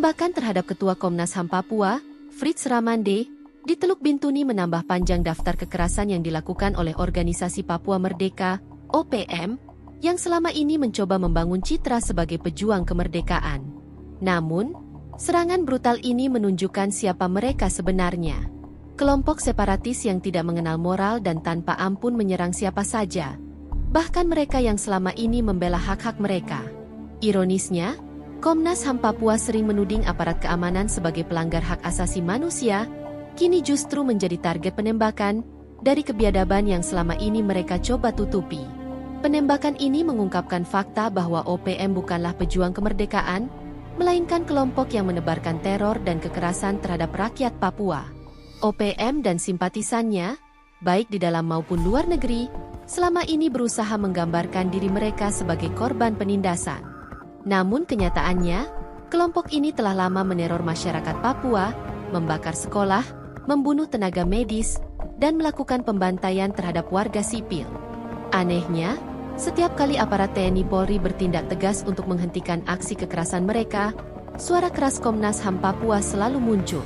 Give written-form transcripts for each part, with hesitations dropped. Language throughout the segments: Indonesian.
Penembakan terhadap Ketua Komnas HAM Papua, Fritz Ramande, di Teluk Bintuni menambah panjang daftar kekerasan yang dilakukan oleh Organisasi Papua Merdeka, OPM, yang selama ini mencoba membangun citra sebagai pejuang kemerdekaan. Namun, serangan brutal ini menunjukkan siapa mereka sebenarnya. Kelompok separatis yang tidak mengenal moral dan tanpa ampun menyerang siapa saja, bahkan mereka yang selama ini membela hak-hak mereka. Ironisnya, Komnas HAM Papua sering menuding aparat keamanan sebagai pelanggar hak asasi manusia, kini justru menjadi target penembakan dari kebiadaban yang selama ini mereka coba tutupi. Penembakan ini mengungkapkan fakta bahwa OPM bukanlah pejuang kemerdekaan, melainkan kelompok yang menebarkan teror dan kekerasan terhadap rakyat Papua. OPM dan simpatisannya, baik di dalam maupun luar negeri, selama ini berusaha menggambarkan diri mereka sebagai korban penindasan. Namun kenyataannya, kelompok ini telah lama meneror masyarakat Papua, membakar sekolah, membunuh tenaga medis, dan melakukan pembantaian terhadap warga sipil. Anehnya, setiap kali aparat TNI Polri bertindak tegas untuk menghentikan aksi kekerasan mereka, suara keras Komnas HAM Papua selalu muncul.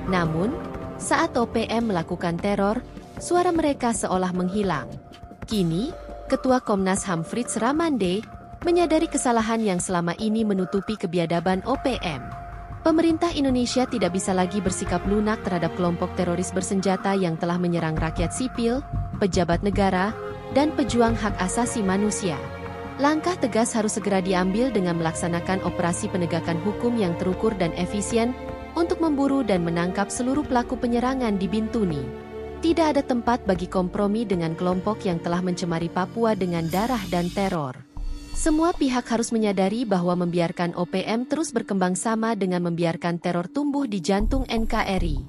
Namun, saat OPM melakukan teror, suara mereka seolah menghilang. Kini, Ketua Komnas HAM Fritz Ramande menyadari kesalahan yang selama ini menutupi kebiadaban OPM. Pemerintah Indonesia tidak bisa lagi bersikap lunak terhadap kelompok teroris bersenjata yang telah menyerang rakyat sipil, pejabat negara, dan pejuang hak asasi manusia. Langkah tegas harus segera diambil dengan melaksanakan operasi penegakan hukum yang terukur dan efisien untuk memburu dan menangkap seluruh pelaku penyerangan di Bintuni. Tidak ada tempat bagi kompromi dengan kelompok yang telah mencemari Papua dengan darah dan teror. Semua pihak harus menyadari bahwa membiarkan OPM terus berkembang sama dengan membiarkan teror tumbuh di jantung NKRI.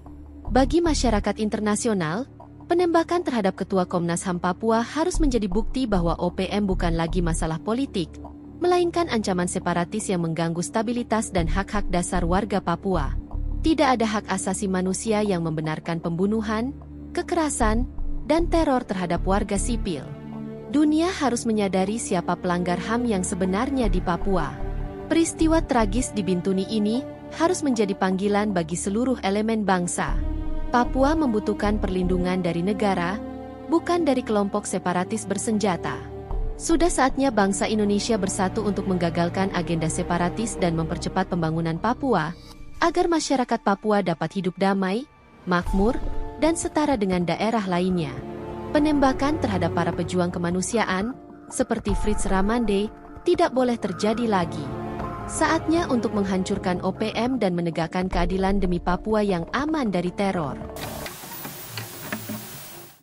Bagi masyarakat internasional, penembakan terhadap Ketua Komnas HAM Papua harus menjadi bukti bahwa OPM bukan lagi masalah politik, melainkan ancaman separatis yang mengganggu stabilitas dan hak-hak dasar warga Papua. Tidak ada hak asasi manusia yang membenarkan pembunuhan, kekerasan, dan teror terhadap warga sipil. Dunia harus menyadari siapa pelanggar HAM yang sebenarnya di Papua. Peristiwa tragis di Bintuni ini harus menjadi panggilan bagi seluruh elemen bangsa. Papua membutuhkan perlindungan dari negara, bukan dari kelompok separatis bersenjata. Sudah saatnya bangsa Indonesia bersatu untuk menggagalkan agenda separatis dan mempercepat pembangunan Papua, agar masyarakat Papua dapat hidup damai, makmur, dan setara dengan daerah lainnya. Penembakan terhadap para pejuang kemanusiaan, seperti Fritz Ramande, tidak boleh terjadi lagi. Saatnya untuk menghancurkan OPM dan menegakkan keadilan demi Papua yang aman dari teror.